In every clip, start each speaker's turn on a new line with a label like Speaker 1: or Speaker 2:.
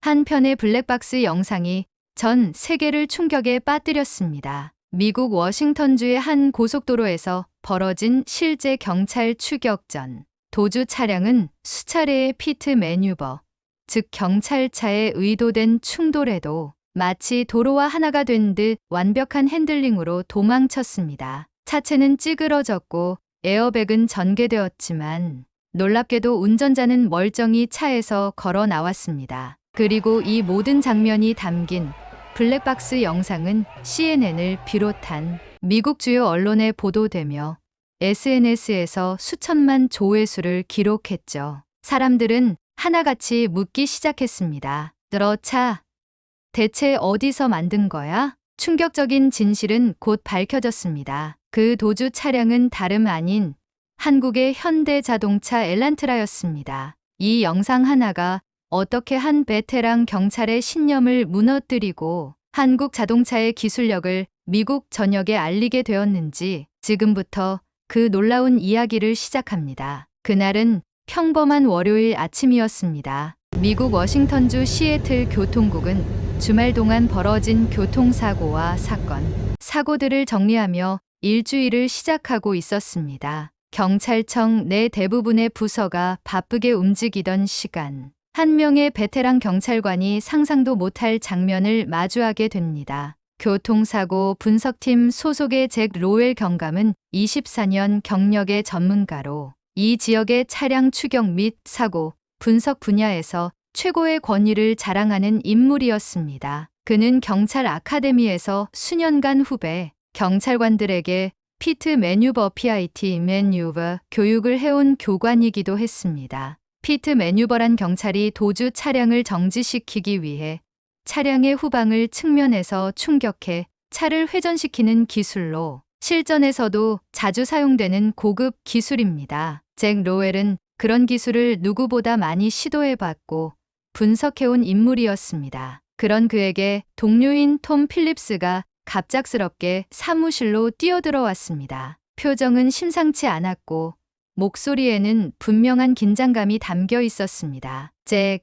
Speaker 1: 한편의 블랙박스 영상이 전 세계를 충격에 빠뜨렸습니다. 미국 워싱턴주의 한 고속도로에서 벌어진 실제 경찰 추격전. 도주 차량은 수차례의 피트 매뉴버, 즉 경찰차의 의도된 충돌에도 마치 도로와 하나가 된 듯 완벽한 핸들링으로 도망쳤습니다. 차체는 찌그러졌고 에어백은 전개되었지만 놀랍게도 운전자는 멀쩡히 차에서 걸어 나왔습니다. 그리고 이 모든 장면이 담긴 블랙박스 영상은 CNN을 비롯한 미국 주요 언론에 보도되며 SNS에서 수천만 조회수를 기록했죠. 사람들은 하나같이 묻기 시작했습니다. 너 차 대체 어디서 만든 거야? 충격적인 진실은 곧 밝혀졌습니다. 그 도주 차량은 다름 아닌 한국의 현대자동차 엘란트라였습니다. 이 영상 하나가 어떻게 한 베테랑 경찰의 신념을 무너뜨리고 한국 자동차의 기술력을 미국 전역에 알리게 되었는지 지금부터 그 놀라운 이야기를 시작합니다. 그날은 평범한 월요일 아침이었습니다. 미국 워싱턴주 시애틀 교통국은 주말 동안 벌어진 교통사고와 사고들을 정리하며 일주일을 시작하고 있었습니다. 경찰청 내 대부분의 부서가 바쁘게 움직이던 시간, 한 명의 베테랑 경찰관이 상상도 못할 장면을 마주하게 됩니다. 교통사고 분석팀 소속의 잭 로웰 경감은 24년 경력의 전문가로 이 지역의 차량 추격 및 사고, 분석 분야에서 최고의 권위를 자랑하는 인물이었습니다. 그는 경찰 아카데미에서 수년간 후배 경찰관들에게 피트 매뉴버 PIT 매뉴버 교육을 해온 교관이기도 했습니다. 피트 매뉴버란 경찰이 도주 차량을 정지시키기 위해 차량의 후방을 측면에서 충격해 차를 회전시키는 기술로 실전에서도 자주 사용되는 고급 기술입니다. 잭 로웰은 그런 기술을 누구보다 많이 시도해봤고 분석해온 인물이었습니다. 그런 그에게 동료인 톰 필립스가 갑작스럽게 사무실로 뛰어들어왔습니다. 표정은 심상치 않았고 목소리에는 분명한 긴장감이 담겨 있었습니다. 잭,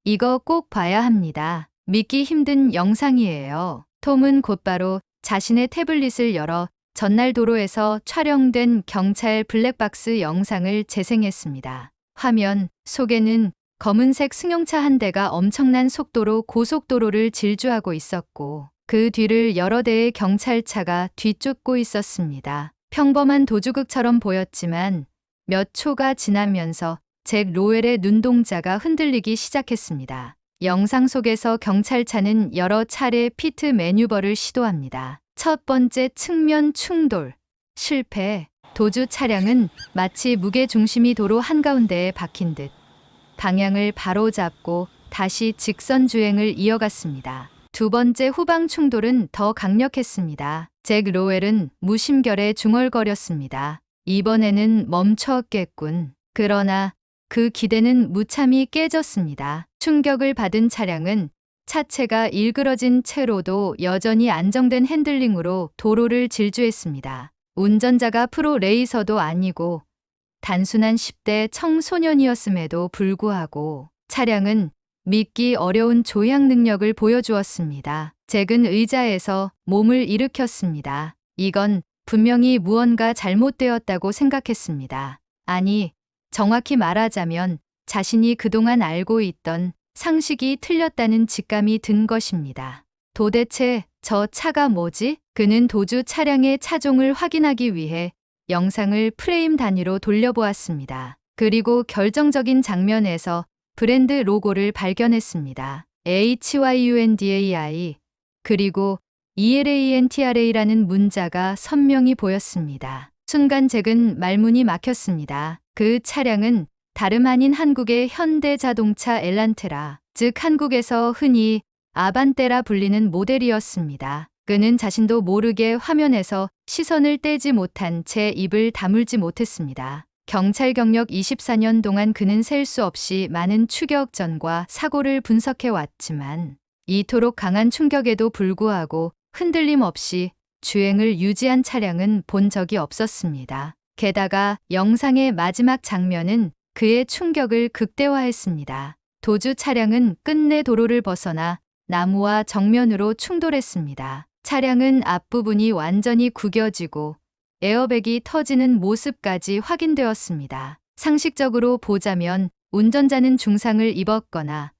Speaker 1: 이거 꼭 봐야 합니다. 믿기 힘든 영상이에요. 톰은 곧바로 자신의 태블릿을 열어 전날 도로에서 촬영된 경찰 블랙박스 영상을 재생했습니다. 화면 속에는 검은색 승용차 한 대가 엄청난 속도로 고속도로를 질주하고 있었고 그 뒤를 여러 대의 경찰차가 뒤쫓고 있었습니다. 평범한 도주극처럼 보였지만 몇 초가 지나면서 잭 로웰의 눈동자가 흔들리기 시작했습니다. 영상 속에서 경찰차는 여러 차례 피트 매뉴버를 시도합니다. 첫 번째 측면 충돌, 실패. 도주 차량은 마치 무게중심이 도로 한가운데에 박힌 듯 방향을 바로잡고 다시 직선 주행을 이어갔습니다. 두 번째 후방 충돌은 더 강력했습니다. 잭 로웰은 무심결에 중얼거렸습니다. 이번에는 멈췄겠군. 그러나 그 기대는 무참히 깨졌습니다. 충격을 받은 차량은 차체가 일그러진 채로도 여전히 안정된 핸들링으로 도로를 질주했습니다. 운전자가 프로 레이서도 아니고 단순한 10대 청소년이었음에도 불구하고 차량은 믿기 어려운 조향 능력을 보여주었습니다. 잭은 의자에서 몸을 일으켰습니다. 이건 분명히 무언가 잘못되었다고 생각했습니다. 아니, 정확히 말하자면 자신이 그동안 알고 있던 상식이 틀렸다는 직감이 든 것입니다. 도대체 저 차가 뭐지? 그는 도주 차량의 차종을 확인하기 위해 영상을 프레임 단위로 돌려보았습니다. 그리고 결정적인 장면에서 브랜드 로고를 발견했습니다. HYUNDAI 그리고 ELANTRA라는 문자가 선명히 보였습니다. 순간 잭은 말문이 막혔습니다. 그 차량은 다름 아닌 한국의 현대자동차 엘란트라, 즉 한국에서 흔히 아반떼라 불리는 모델이었습니다. 그는 자신도 모르게 화면에서 시선을 떼지 못한 채 입을 다물지 못했습니다. 경찰 경력 24년 동안 그는 셀 수 없이 많은 추격전과 사고를 분석해 왔지만 이토록 강한 충격에도 불구하고 흔들림 없이 주행을 유지한 차량은 본 적이 없었습니다. 게다가 영상의 마지막 장면은 그의 충격을 극대화했습니다. 도주 차량은 끝내 도로를 벗어나 나무와 정면으로 충돌했습니다. 차량은 앞부분이 완전히 구겨지고 에어백이 터지는 모습까지 확인되었습니다. 상식적으로 보자면 운전자는 중상을 입었거나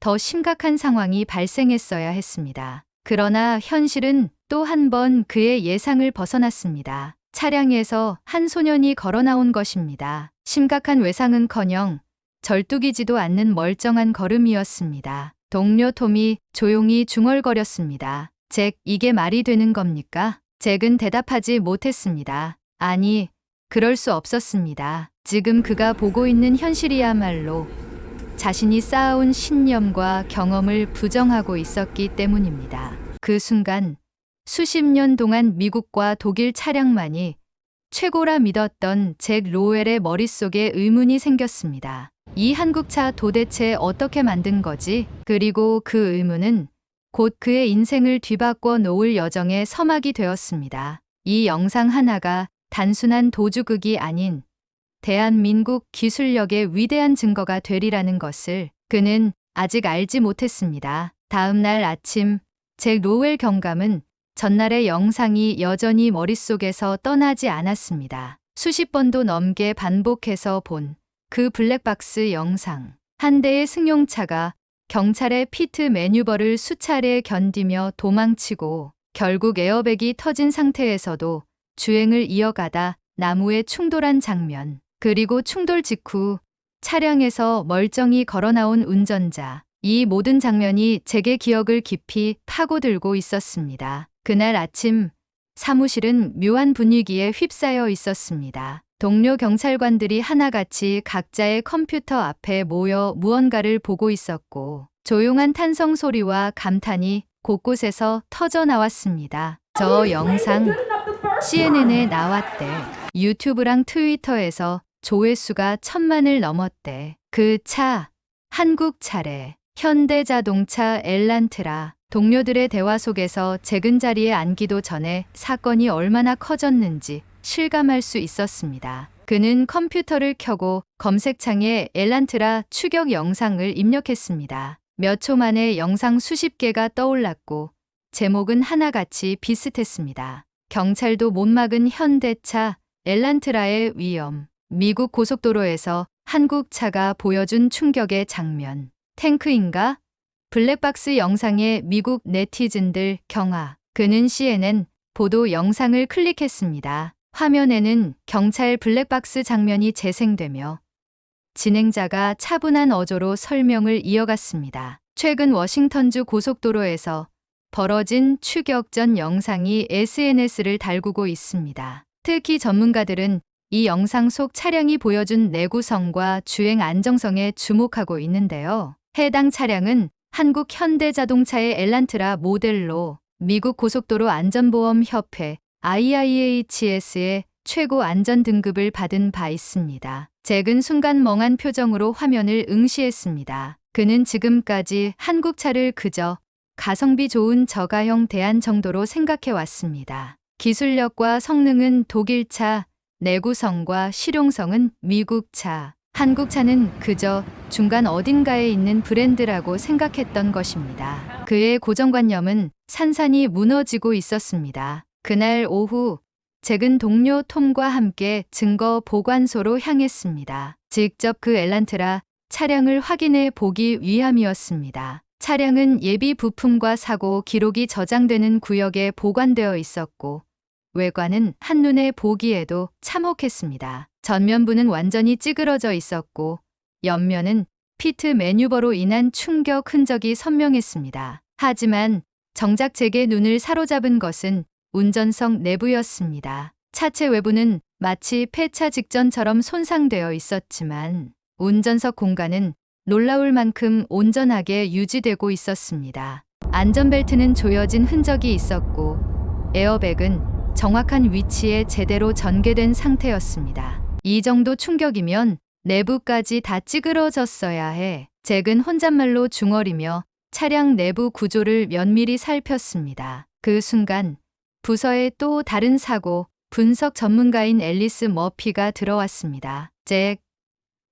Speaker 1: 더 심각한 상황이 발생했어야 했습니다. 그러나 현실은 또 한 번 그의 예상을 벗어났습니다. 차량에서 한 소년이 걸어 나온 것입니다. 심각한 외상은커녕 절뚝이지도 않는 멀쩡한 걸음이었습니다. 동료 톰이 조용히 중얼거렸습니다. 잭, 이게 말이 되는 겁니까? 잭은 대답하지 못했습니다. 아니, 그럴 수 없었습니다. 지금 그가 보고 있는 현실이야말로 자신이 쌓아온 신념과 경험을 부정하고 있었기 때문입니다. 그 순간 수십 년 동안 미국과 독일 차량만이 최고라 믿었던 잭 로웰의 머릿속에 의문이 생겼습니다. 이 한국차 도대체 어떻게 만든 거지? 그리고 그 의문은 곧 그의 인생을 뒤바꿔 놓을 여정의 서막이 되었습니다. 이 영상 하나가 단순한 도주극이 아닌 대한민국 기술력의 위대한 증거가 되리라는 것을 그는 아직 알지 못했습니다. 다음 날 아침, 잭 로웰 경감은 전날의 영상이 여전히 머릿속에서 떠나지 않았습니다. 수십 번도 넘게 반복해서 본 그 블랙박스 영상. 한 대의 승용차가 경찰의 피트 매뉴버를 수차례 견디며 도망치고 결국 에어백이 터진 상태에서도 주행을 이어가다 나무에 충돌한 장면. 그리고 충돌 직후 차량에서 멀쩡히 걸어 나온 운전자. 이 모든 장면이 잭의 기억을 깊이 파고들고 있었습니다. 그날 아침 사무실은 묘한 분위기에 휩싸여 있었습니다. 동료 경찰관들이 하나같이 각자의 컴퓨터 앞에 모여 무언가를 보고 있었고 조용한 탄성 소리와 감탄이 곳곳에서 터져 나왔습니다. 저 영상 CNN에 나왔대. 유튜브랑 트위터에서 조회수가 1000만을 넘었대. 그 차, 한국 차래. 현대자동차 엘란트라. 동료들의 대화 속에서 잭은 자리에 앉기도 전에 사건이 얼마나 커졌는지 실감할 수 있었습니다. 그는 컴퓨터를 켜고 검색창에 엘란트라 추격 영상을 입력했습니다. 몇 초 만에 영상 수십 개가 떠올랐고 제목은 하나같이 비슷했습니다. 경찰도 못 막은 현대차 엘란트라의 위험. 미국 고속도로에서 한국 차가 보여준 충격의 장면. 탱크인가? 블랙박스 영상에 미국 네티즌들 경악. 그는 CNN 보도 영상을 클릭했습니다. 화면에는 경찰 블랙박스 장면이 재생되며 진행자가 차분한 어조로 설명을 이어갔습니다. 최근 워싱턴주 고속도로에서 벌어진 추격전 영상이 SNS를 달구고 있습니다. 특히 전문가들은 이 영상 속 차량이 보여준 내구성과 주행 안정성에 주목하고 있는데요. 해당 차량은 한국 현대자동차의 엘란트라 모델로 미국 고속도로 안전보험협회 IIHS의 최고 안전 등급을 받은 바 있습니다. 잭은 순간 멍한 표정으로 화면을 응시했습니다. 그는 지금까지 한국차를 그저 가성비 좋은 저가형 대안 정도로 생각해 왔습니다. 기술력과 성능은 독일차, 내구성과 실용성은 미국차, 한국차는 그저 중간 어딘가에 있는 브랜드라고 생각했던 것입니다. 그의 고정관념은 산산이 무너지고 있었습니다. 그날 오후, 잭은 동료 톰과 함께 증거 보관소로 향했습니다. 직접 그 엘란트라 차량을 확인해 보기 위함이었습니다. 차량은 예비 부품과 사고 기록이 저장되는 구역에 보관되어 있었고 외관은 한눈에 보기에도 참혹했습니다. 전면부는 완전히 찌그러져 있었고 옆면은 피트 매뉴버로 인한 충격 흔적이 선명했습니다. 하지만 정작 잭의 눈을 사로잡은 것은 운전석 내부였습니다. 차체 외부는 마치 폐차 직전처럼 손상되어 있었지만 운전석 공간은 놀라울 만큼 온전하게 유지되고 있었습니다. 안전벨트는 조여진 흔적이 있었고 에어백은 정확한 위치에 제대로 전개된 상태였습니다. 이 정도 충격이면 내부까지 다 찌그러졌어야 해. 잭은 혼잣말로 중얼이며 차량 내부 구조를 면밀히 살폈습니다. 그 순간 부서에 또 다른 사고 분석 전문가인 앨리스 머피가 들어왔습니다. 잭,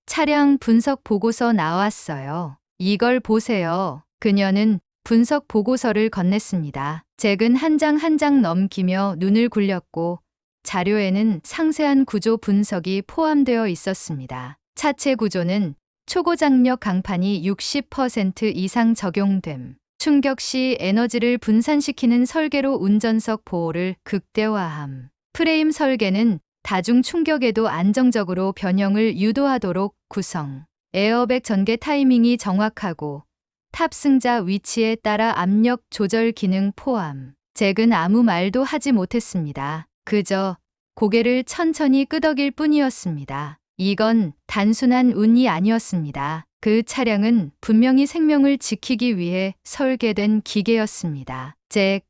Speaker 1: 차량 분석 보고서 나왔어요. 이걸 보세요. 그녀는 분석 보고서를 건넸습니다. 잭은 한 장 한 장 넘기며 눈을 굴렸고 자료에는 상세한 구조 분석이 포함되어 있었습니다. 차체 구조는 초고장력 강판이 60% 이상 적용됨. 충격 시 에너지를 분산시키는 설계로 운전석 보호를 극대화함. 프레임 설계는 다중 충격에도 안정적으로 변형을 유도하도록 구성. 에어백 전개 타이밍이 정확하고 탑승자 위치에 따라 압력 조절 기능 포함. 잭은 아무 말도 하지 못했습니다. 그저 고개를 천천히 끄덕일 뿐이었습니다. 이건 단순한 운이 아니었습니다. 그 차량은 분명히 생명을 지키기 위해 설계된 기계였습니다. 잭,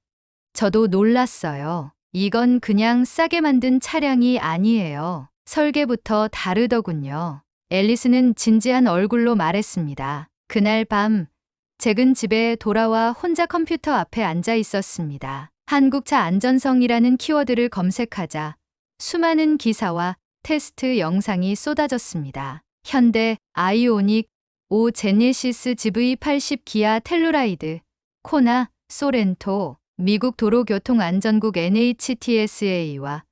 Speaker 1: 저도 놀랐어요. 이건 그냥 싸게 만든 차량이 아니에요. 설계부터 다르더군요. 앨리스는 진지한 얼굴로 말했습니다. 그날 밤, 잭은 집에 돌아와 혼자 컴퓨터 앞에 앉아 있었습니다. 한국차 안전성이라는 키워드를 검색하자 수많은 기사와 테스트 영상이 쏟아졌습니다. 현대, 아이오닉, 5 제네시스 GV80 기아 텔루라이드, 코나, 소렌토, 미국 도로교통안전국 NHTSA와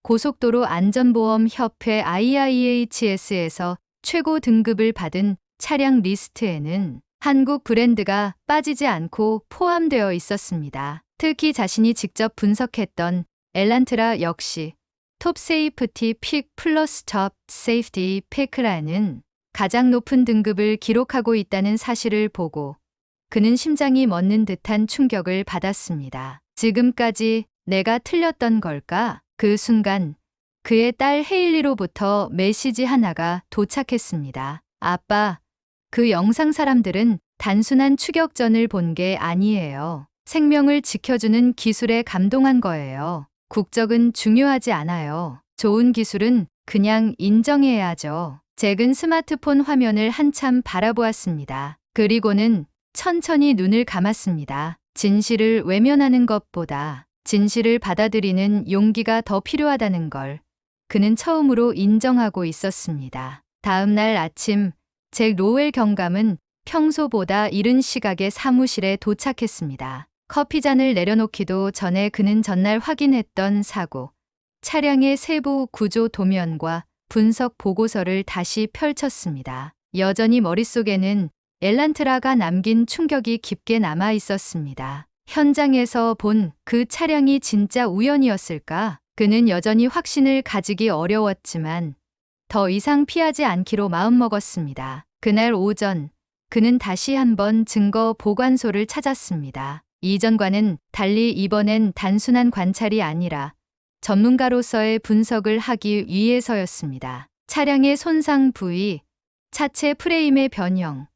Speaker 1: 고속도로 안전보험협회 IIHS에서 최고 등급을 받은 차량 리스트에는 한국 브랜드가 빠지지 않고 포함되어 있었습니다. 특히 자신이 직접 분석했던 엘란트라 역시 톱 세이프티 픽 플러스 톱 세이프티 픽라는 가장 높은 등급을 기록하고 있다는 사실을 보고 그는 심장이 멎는 듯한 충격을 받았습니다. 지금까지 내가 틀렸던 걸까? 그 순간 그의 딸 헤일리로부터 메시지 하나가 도착했습니다. 아빠, 그 영상 사람들은 단순한 추격전을 본 게 아니에요. 생명을 지켜주는 기술에 감동한 거예요. 국적은 중요하지 않아요. 좋은 기술은 그냥 인정해야죠. 잭은 스마트폰 화면을 한참 바라보았습니다. 그리고는 천천히 눈을 감았습니다. 진실을 외면하는 것보다 진실을 받아들이는 용기가 더 필요하다는 걸 그는 처음으로 인정하고 있었습니다. 다음 날 아침, 잭 로웰 경감은 평소보다 이른 시각에 사무실에 도착했습니다. 커피잔을 내려놓기도 전에 그는 전날 확인했던 사고, 차량의 세부 구조 도면과 분석 보고서를 다시 펼쳤습니다. 여전히 머릿속에는 엘란트라가 남긴 충격이 깊게 남아 있었습니다. 현장에서 본 그 차량이 진짜 우연이었을까? 그는 여전히 확신을 가지기 어려웠지만 더 이상 피하지 않기로 마음먹었습니다. 그날 오전, 그는 다시 한번 증거 보관소를 찾았습니다. 이전과는 달리 이번엔 단순한 관찰이 아니라 전문가로서의 분석을 하기 위해서였습니다. 차량의 손상 부위, 차체 프레임의 변형,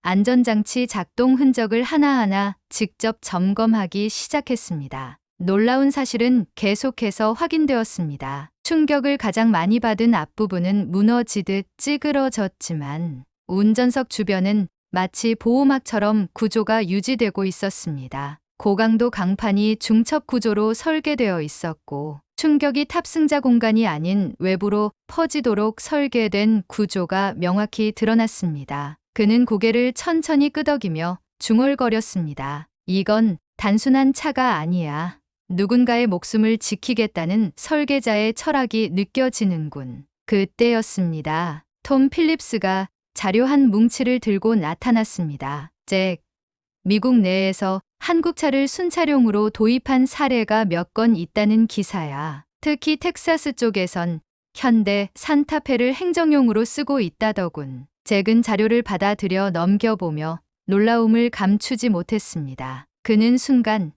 Speaker 1: 안전장치 작동 흔적을 하나하나 직접 점검하기 시작했습니다. 놀라운 사실은 계속해서 확인되었습니다. 충격을 가장 많이 받은 앞부분은 무너지듯 찌그러졌지만 운전석 주변은 마치 보호막처럼 구조가 유지되고 있었습니다. 고강도 강판이 중첩 구조로 설계되어 있었고 충격이 탑승자 공간이 아닌 외부로 퍼지도록 설계된 구조가 명확히 드러났습니다. 그는 고개를 천천히 끄덕이며 중얼거렸습니다. 이건 단순한 차가 아니야. 누군가의 목숨을 지키겠다는 설계자의 철학이 느껴지는군. 그때였습니다. 톰 필립스가 자료 한 뭉치를 들고 나타났습니다. 잭, 미국 내에서 한국차를 순차용으로 도입한 사례가 몇 건 있다는 기사야. 특히 텍사스 쪽에선 현대 산타페를 행정용으로 쓰고 있다더군. 잭은 자료를 받아들여 넘겨보며 놀라움을 감추지 못했습니다. 그는 순간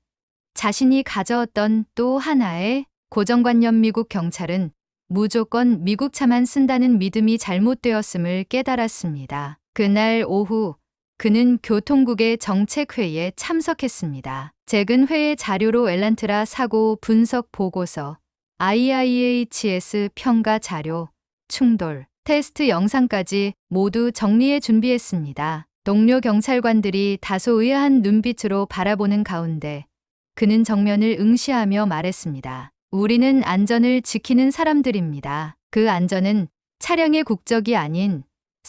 Speaker 1: 자신이 가져왔던 또 하나의 고정관념 미국 경찰은 무조건 미국 차만 쓴다는 믿음이 잘못되었음을 깨달았습니다. 그날 오후 그는 교통국의 정책회의에 참석했습니다. 잭은 회의 자료로 엘란트라 사고 분석 보고서, IIHS 평가 자료, 충돌, 테스트 영상까지 모두 정리해 준비했습니다. 동료 경찰관들이 다소 의아한 눈빛으로 바라보는 가운데 그는 정면을 응시하며 말했습니다. 우리는 안전을 지키는 사람들입니다. 그 안전은 차량의 국적이 아닌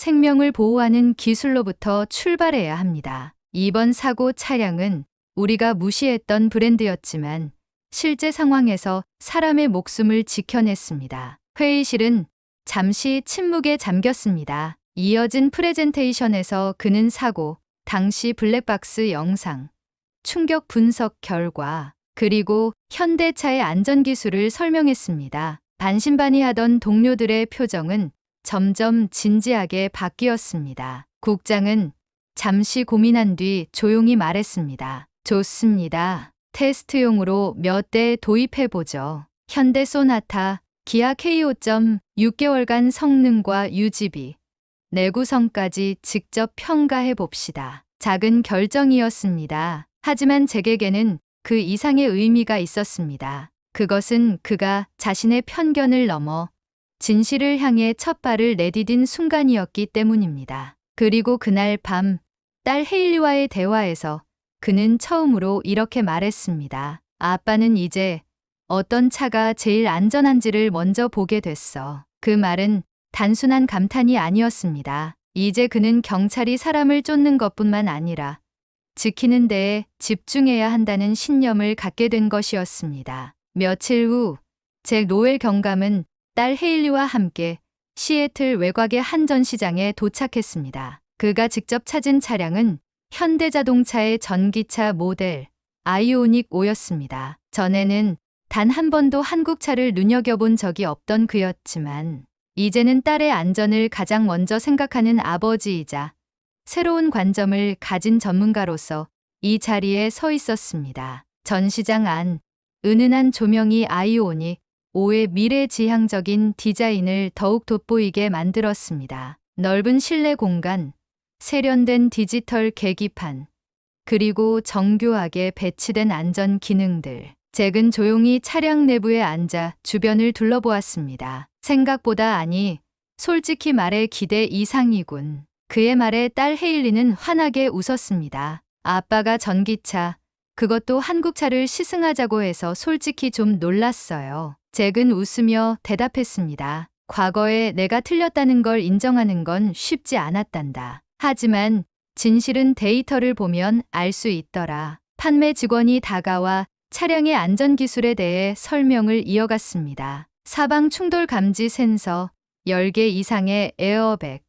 Speaker 1: 생명을 보호하는 기술로부터 출발해야 합니다. 이번 사고 차량은 우리가 무시했던 브랜드였지만 실제 상황에서 사람의 목숨을 지켜냈습니다. 회의실은 잠시 침묵에 잠겼습니다. 이어진 프레젠테이션에서 그는 사고, 당시 블랙박스 영상, 충격 분석 결과, 그리고 현대차의 안전기술을 설명했습니다. 반신반의하던 동료들의 표정은 점점 진지하게 바뀌었습니다. 국장은 잠시 고민한 뒤 조용히 말했습니다. 좋습니다. 테스트용으로 몇 대 도입해보죠. 현대 소나타, 기아 K5점 6개월간 성능과 유지비, 내구성까지 직접 평가해봅시다. 작은 결정이었습니다. 하지만 제게게는 그 이상의 의미가 있었습니다. 그것은 그가 자신의 편견을 넘어 진실을 향해 첫 발을 내디딘 순간이었기 때문입니다. 그리고 그날 밤 딸 헤일리와의 대화에서 그는 처음으로 이렇게 말했습니다. 아빠는 이제 어떤 차가 제일 안전한지를 먼저 보게 됐어. 그 말은 단순한 감탄이 아니었습니다. 이제 그는 경찰이 사람을 쫓는 것뿐만 아니라 지키는 데에 집중해야 한다는 신념을 갖게 된 것이었습니다. 며칠 후, 잭 노엘 경감은 딸 헤일리와 함께 시애틀 외곽의 한 전시장에 도착했습니다. 그가 직접 찾은 차량은 현대자동차의 전기차 모델 아이오닉 5였습니다. 전에는 단 한 번도 한국 차를 눈여겨본 적이 없던 그였지만 이제는 딸의 안전을 가장 먼저 생각하는 아버지이자 새로운 관점을 가진 전문가로서 이 자리에 서 있었습니다. 전시장 안, 은은한 조명이 아이오닉 5의 미래지향적인 디자인을 더욱 돋보이게 만들었습니다. 넓은 실내 공간, 세련된 디지털 계기판, 그리고 정교하게 배치된 안전 기능들. 잭은 조용히 차량 내부에 앉아 주변을 둘러보았습니다. 생각보다 아니, 솔직히 말해 기대 이상이군. 그의 말에 딸 헤일리는 환하게 웃었습니다. 아빠가 전기차, 그것도 한국차를 시승하자고 해서 솔직히 좀 놀랐어요. 잭은 웃으며 대답했습니다. 과거에 내가 틀렸다는 걸 인정하는 건 쉽지 않았단다. 하지만 진실은 데이터를 보면 알 수 있더라. 판매 직원이 다가와 차량의 안전기술에 대해 설명을 이어갔습니다. 사방 충돌 감지 센서, 10개 이상의 에어백,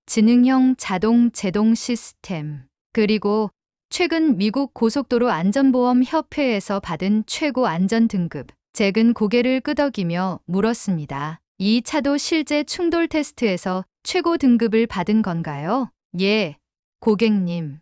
Speaker 1: 지능형 자동 제동 시스템, 그리고 최근 미국 고속도로 안전보험 협회에서 받은 최고 안전 등급. 잭은 고개를 끄덕이며 물었습니다. 이 차도 실제 충돌 테스트에서 최고 등급을 받은 건가요? 예, 고객님.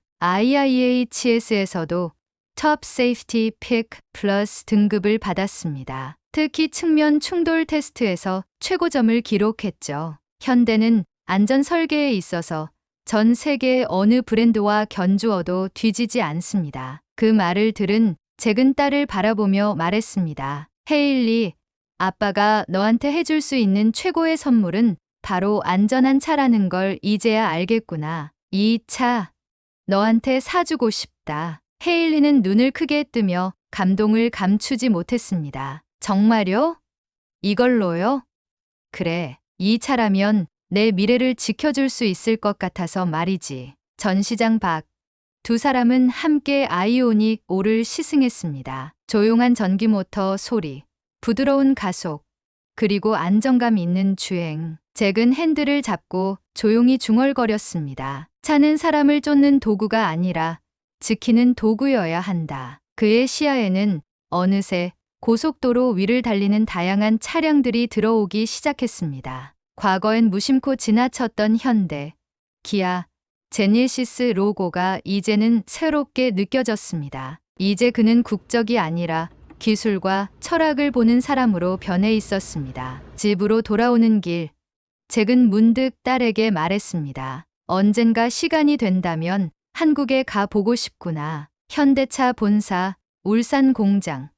Speaker 1: IIHS에서도 Top Safety Pick 플러스 등급을 받았습니다. 특히 측면 충돌 테스트에서 최고점을 기록했죠. 현대는 안전 설계에 있어서 전 세계의 어느 브랜드와 견주어도 뒤지지 않습니다. 그 말을 들은 잭은 딸을 바라보며 말했습니다. 헤일리, 아빠가 너한테 해줄 수 있는 최고의 선물은 바로 안전한 차라는 걸 이제야 알겠구나. 이 차, 너한테 사주고 싶다. 헤일리는 눈을 크게 뜨며 감동을 감추지 못했습니다. 정말요? 이걸로요? 그래, 이 차라면 내 미래를 지켜줄 수 있을 것 같아서 말이지. 전시장 밖, 두 사람은 함께 아이오닉 5를 시승했습니다. 조용한 전기모터 소리, 부드러운 가속, 그리고 안정감 있는 주행. 잭은 핸들을 잡고 조용히 중얼거렸습니다. 차는 사람을 쫓는 도구가 아니라 지키는 도구여야 한다. 그의 시야에는 어느새 고속도로 위를 달리는 다양한 차량들이 들어오기 시작했습니다. 과거엔 무심코 지나쳤던 현대, 기아, 제네시스 로고가 이제는 새롭게 느껴졌습니다. 이제 그는 국적이 아니라 기술과 철학을 보는 사람으로 변해 있었습니다. 집으로 돌아오는 길, 잭은 문득 딸에게 말했습니다. 언젠가 시간이 된다면 한국에 가 보고 싶구나. 현대차 본사, 울산 공장,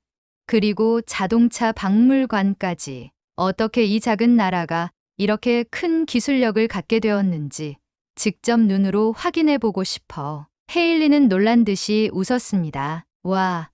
Speaker 1: 그리고 자동차 박물관까지. 어떻게 이 작은 나라가 이렇게 큰 기술력을 갖게 되었는지 직접 눈으로 확인해 보고 싶어. 헤일리는 놀란 듯이 웃었습니다. 와,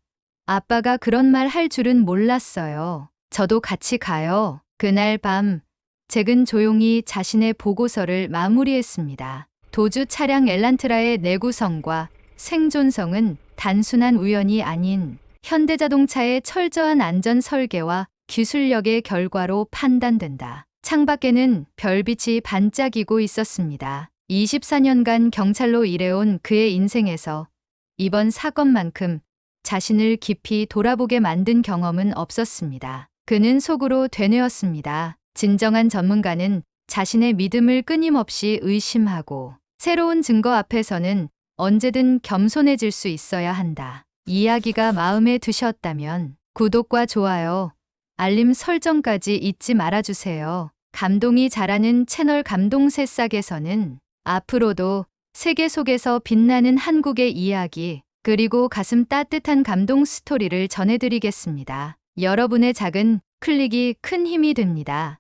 Speaker 1: 아빠가 그런 말 할 줄은 몰랐어요. 저도 같이 가요. 그날 밤 잭은 조용히 자신의 보고서를 마무리했습니다. 도주 차량 엘란트라의 내구성과 생존성은 단순한 우연이 아닌 현대자동차의 철저한 안전 설계와 기술력의 결과로 판단된다. 창밖에는 별빛이 반짝이고 있었습니다. 24년간 경찰로 일해온 그의 인생에서 이번 사건만큼 자신을 깊이 돌아보게 만든 경험은 없었습니다. 그는 속으로 되뇌었습니다. 진정한 전문가는 자신의 믿음을 끊임없이 의심하고 새로운 증거 앞에서는 언제든 겸손해질 수 있어야 한다. 이야기가 마음에 드셨다면 구독과 좋아요, 알림 설정까지 잊지 말아주세요. 감동이 자라는 채널 감동새싹에서는 앞으로도 세계 속에서 빛나는 한국의 이야기 그리고 가슴 따뜻한 감동 스토리를 전해드리겠습니다. 여러분의 작은 클릭이 큰 힘이 됩니다.